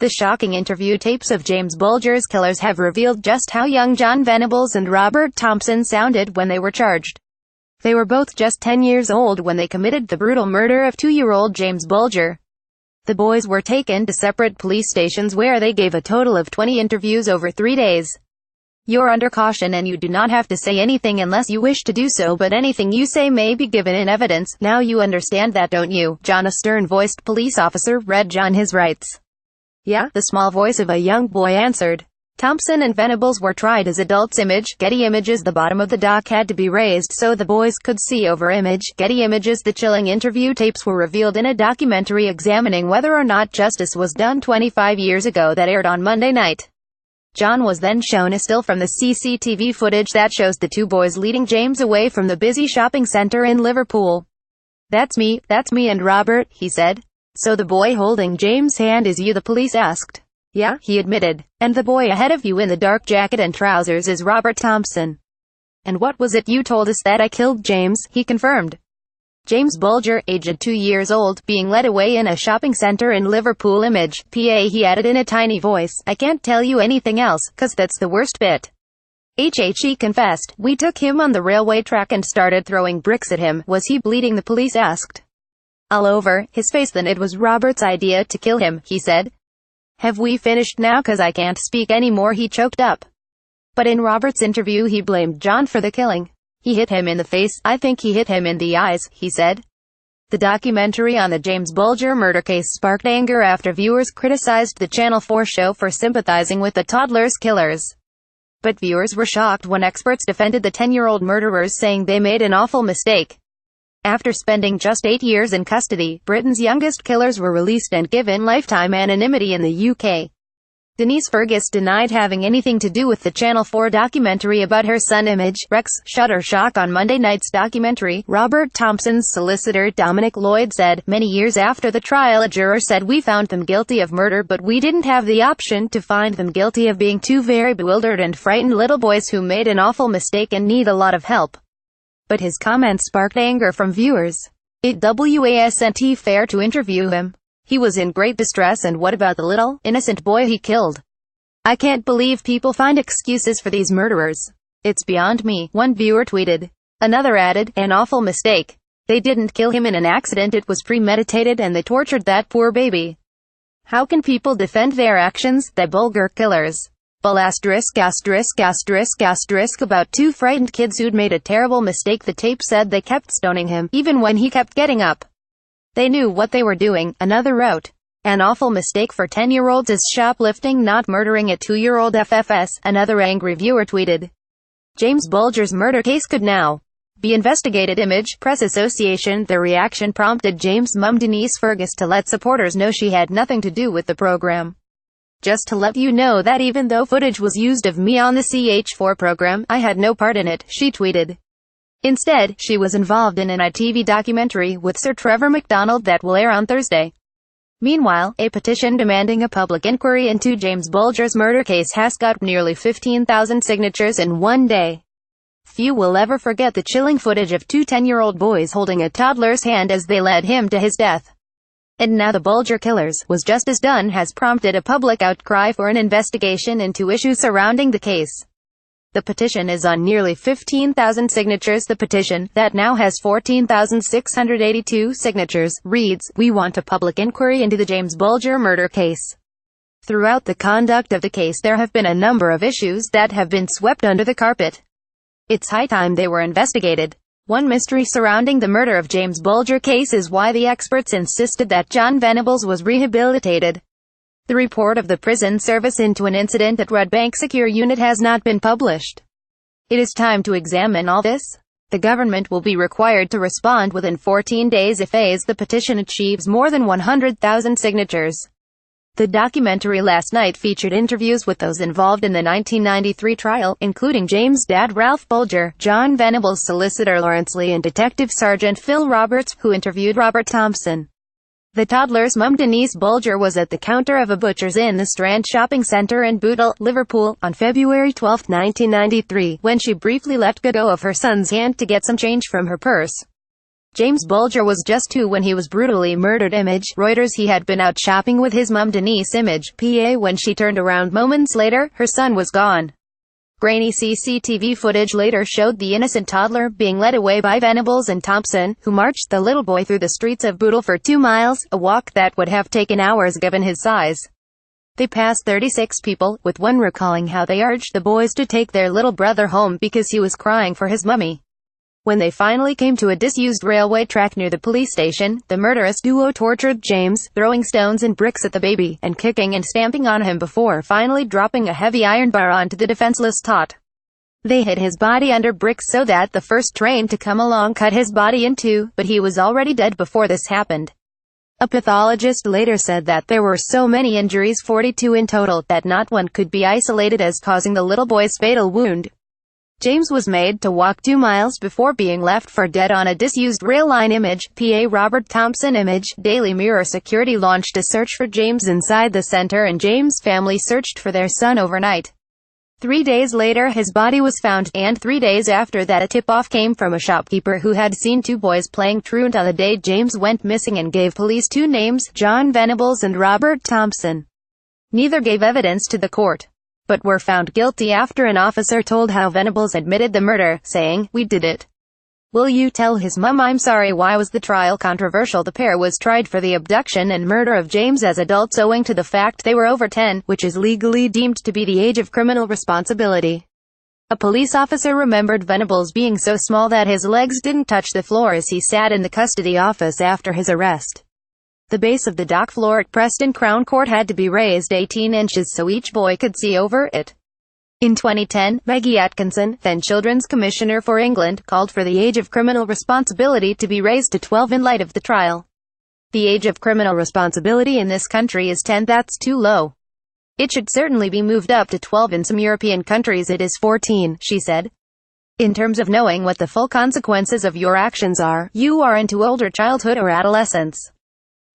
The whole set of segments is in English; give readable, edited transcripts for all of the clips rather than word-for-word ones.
The shocking interview tapes of James Bulger's killers have revealed just how young John Venables and Robert Thompson sounded when they were charged. They were both just 10 years old when they committed the brutal murder of 2-year-old James Bulger. The boys were taken to separate police stations where they gave a total of 20 interviews over 3 days. You're under caution and you do not have to say anything unless you wish to do so, but anything you say may be given in evidence. Now you understand that, don't you, John? A stern-voiced police officer read John his rights. Yeah, the small voice of a young boy answered. Thompson and Venables were tried as adults. Image, Getty Images. The bottom of the dock had to be raised so the boys could see over. Image, Getty Images. The chilling interview tapes were revealed in a documentary examining whether or not justice was done 25 years ago that aired on Monday night. John was then shown a still from the CCTV footage that shows the two boys leading James away from the busy shopping center in Liverpool. That's me and Robert," he said. "So the boy holding James' hand is you?" the police asked. "Yeah," he admitted. "And the boy ahead of you in the dark jacket and trousers is Robert Thompson." "And what was it you told us?" "That I killed James," he confirmed. James Bulger, aged 2 years old, being led away in a shopping center in Liverpool. Image, PA. He added in a tiny voice, "I can't tell you anything else, 'cause that's the worst bit." He confessed, "We took him on the railway track and started throwing bricks at him." "Was he bleeding?" the police asked. "All over his face." "Then it was Robert's idea to kill him," he said. "Have we finished now? 'Cause I can't speak anymore," he choked up. But in Robert's interview he blamed John for the killing. "He hit him in the face. I think he hit him in the eyes," he said. The documentary on the James Bulger murder case sparked anger after viewers criticized the Channel 4 show for sympathizing with the toddler's killers. But viewers were shocked when experts defended the 10-year-old murderers, saying they made an awful mistake. After spending just 8 years in custody, Britain's youngest killers were released and given lifetime anonymity in the UK. Denise Fergus denied having anything to do with the Channel 4 documentary about her son. Image, Rex, Shutter Shock. On Monday night's documentary, Robert Thompson's solicitor Dominic Lloyd said, "Many years after the trial, a juror said we found them guilty of murder, but we didn't have the option to find them guilty of being two very bewildered and frightened little boys who made an awful mistake and need a lot of help." But his comments sparked anger from viewers. It wasn't fair to interview him. He was in great distress, and what about the little, innocent boy he killed? "I can't believe people find excuses for these murderers. It's beyond me," one viewer tweeted. Another added, "An awful mistake. They didn't kill him in an accident, it was premeditated and they tortured that poor baby. How can people defend their actions? The Bulger killers. Well, about two frightened kids who'd made a terrible mistake. The tape said they kept stoning him, even when he kept getting up. They knew what they were doing," another wrote. "An awful mistake for 10-year-olds is shoplifting, not murdering a 2-year-old FFS," another angry viewer tweeted. James Bulger's murder case could now be investigated. Image, Press Association. The reaction prompted James' mum Denise Fergus to let supporters know she had nothing to do with the program. "Just to let you know that even though footage was used of me on the CH4 program, I had no part in it," she tweeted. Instead, she was involved in an ITV documentary with Sir Trevor McDonald that will air on Thursday. Meanwhile, a petition demanding a public inquiry into James Bulger's murder case has got nearly 15,000 signatures in one day. Few will ever forget the chilling footage of two 10-year-old boys holding a toddler's hand as they led him to his death. And now the Bulger killers, was justice done, has prompted a public outcry for an investigation into issues surrounding the case. The petition is on nearly 15,000 signatures. The petition, that now has 14,682 signatures, reads, "We want a public inquiry into the James Bulger murder case. Throughout the conduct of the case there have been a number of issues that have been swept under the carpet. It's high time they were investigated. One mystery surrounding the murder of James Bulger case is why the experts insisted that John Venables was rehabilitated. The report of the prison service into an incident at Red Bank Secure Unit has not been published. It is time to examine all this. The government will be required to respond within 14 days if the petition achieves more than 100,000 signatures." The documentary last night featured interviews with those involved in the 1993 trial, including James' dad Ralph Bulger, John Venables' solicitor Lawrence Lee, and Detective Sergeant Phil Roberts, who interviewed Robert Thompson. The toddler's mum Denise Bulger was at the counter of a butcher's in the Strand shopping centre in Bootle, Liverpool, on February 12, 1993, when she briefly let go of her son's hand to get some change from her purse. James Bulger was just 2 when he was brutally murdered. Image, Reuters. He had been out shopping with his mum Denise. Image, PA. When she turned around moments later, her son was gone. Grainy CCTV footage later showed the innocent toddler being led away by Venables and Thompson, who marched the little boy through the streets of Bootle for 2 miles, a walk that would have taken hours given his size. They passed 36 people, with one recalling how they urged the boys to take their little brother home because he was crying for his mummy. When they finally came to a disused railway track near the police station, the murderous duo tortured James, throwing stones and bricks at the baby, and kicking and stamping on him before finally dropping a heavy iron bar onto the defenseless tot. They hid his body under bricks so that the first train to come along cut his body in two, but he was already dead before this happened. A pathologist later said that there were so many injuries, 42 in total, that not one could be isolated as causing the little boy's fatal wound. James was made to walk 2 miles before being left for dead on a disused rail line. Image, PA. Robert Thompson. Image, Daily Mirror. Security launched a search for James inside the center, and James' family searched for their son overnight. 3 days later his body was found, and 3 days after that a tip-off came from a shopkeeper who had seen 2 boys playing truant on the day James went missing and gave police 2 names, John Venables and Robert Thompson. Neither gave evidence to the court, but were found guilty after an officer told how Venables admitted the murder, saying, "We did it. Will you tell his mum I'm sorry?" Why was the trial controversial? The pair was tried for the abduction and murder of James as adults owing to the fact they were over 10, which is legally deemed to be the age of criminal responsibility. A police officer remembered Venables being so small that his legs didn't touch the floor as he sat in the custody office after his arrest. The base of the dock floor at Preston Crown Court had to be raised 18 inches so each boy could see over it. In 2010, Maggie Atkinson, then Children's Commissioner for England, called for the age of criminal responsibility to be raised to 12 in light of the trial. The age of criminal responsibility in this country is 10. That's too low. It should certainly be moved up to 12. In some European countries it is 14, she said. In terms of knowing what the full consequences of your actions are, you are into older childhood or adolescence.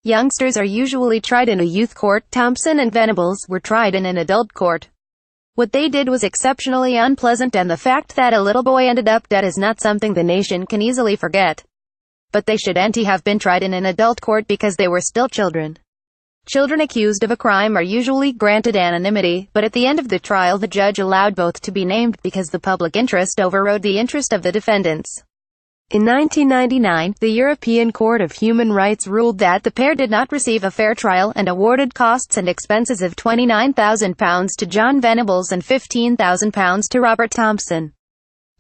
Youngsters are usually tried in a youth court. Thompson and Venables were tried in an adult court. What they did was exceptionally unpleasant, and the fact that a little boy ended up dead is not something the nation can easily forget. But they shouldn't have been tried in an adult court because they were still children. Children accused of a crime are usually granted anonymity, but at the end of the trial the judge allowed both to be named because the public interest overrode the interest of the defendants. In 1999, the European Court of Human Rights ruled that the pair did not receive a fair trial, and awarded costs and expenses of £29,000 to John Venables and £15,000 to Robert Thompson.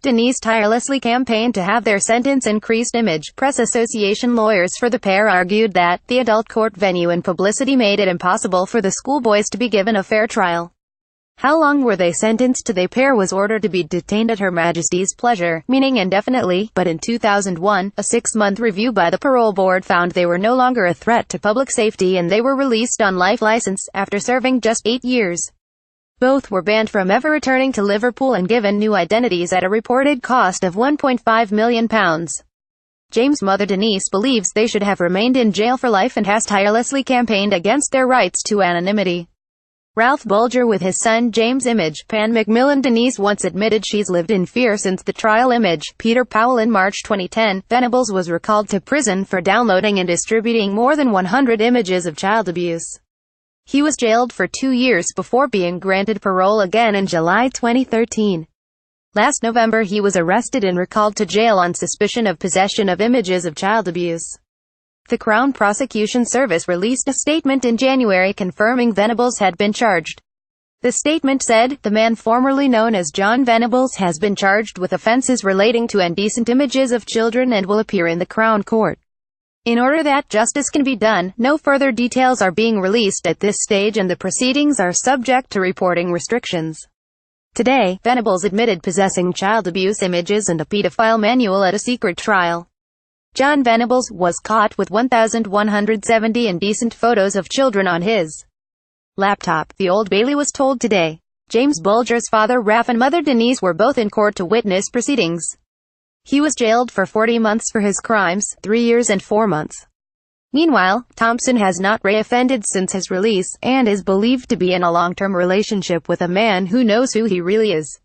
Denise tirelessly campaigned to have their sentence increased. Image, Press Association. Lawyers for the pair argued that the adult court venue and publicity made it impossible for the schoolboys to be given a fair trial. How long were they sentenced to? The pair was ordered to be detained at Her Majesty's pleasure, meaning indefinitely, but in 2001, a 6-month review by the parole board found they were no longer a threat to public safety and they were released on life license, after serving just 8 years. Both were banned from ever returning to Liverpool and given new identities at a reported cost of £1.5 million. James' mother Denise believes they should have remained in jail for life and has tirelessly campaigned against their rights to anonymity. Ralph Bulger with his son James. Image, Pan Macmillan. Denise once admitted she's lived in fear since the trial. Image, Peter Powell. In March 2010, Venables was recalled to prison for downloading and distributing more than 100 images of child abuse. He was jailed for 2 years before being granted parole again in July 2013. Last November he was arrested and recalled to jail on suspicion of possession of images of child abuse. The Crown Prosecution Service released a statement in January confirming Venables had been charged. The statement said, "The man formerly known as John Venables has been charged with offences relating to indecent images of children and will appear in the Crown Court. In order that justice can be done, no further details are being released at this stage and the proceedings are subject to reporting restrictions." Today, Venables admitted possessing child abuse images and a pedophile manual at a secret trial. John Venables was caught with 1,170 indecent photos of children on his laptop, the Old Bailey was told today. James Bulger's father Raph and mother Denise were both in court to witness proceedings. He was jailed for 40 months for his crimes, 3 years and 4 months. Meanwhile, Thompson has not reoffended since his release, and is believed to be in a long-term relationship with a man who knows who he really is.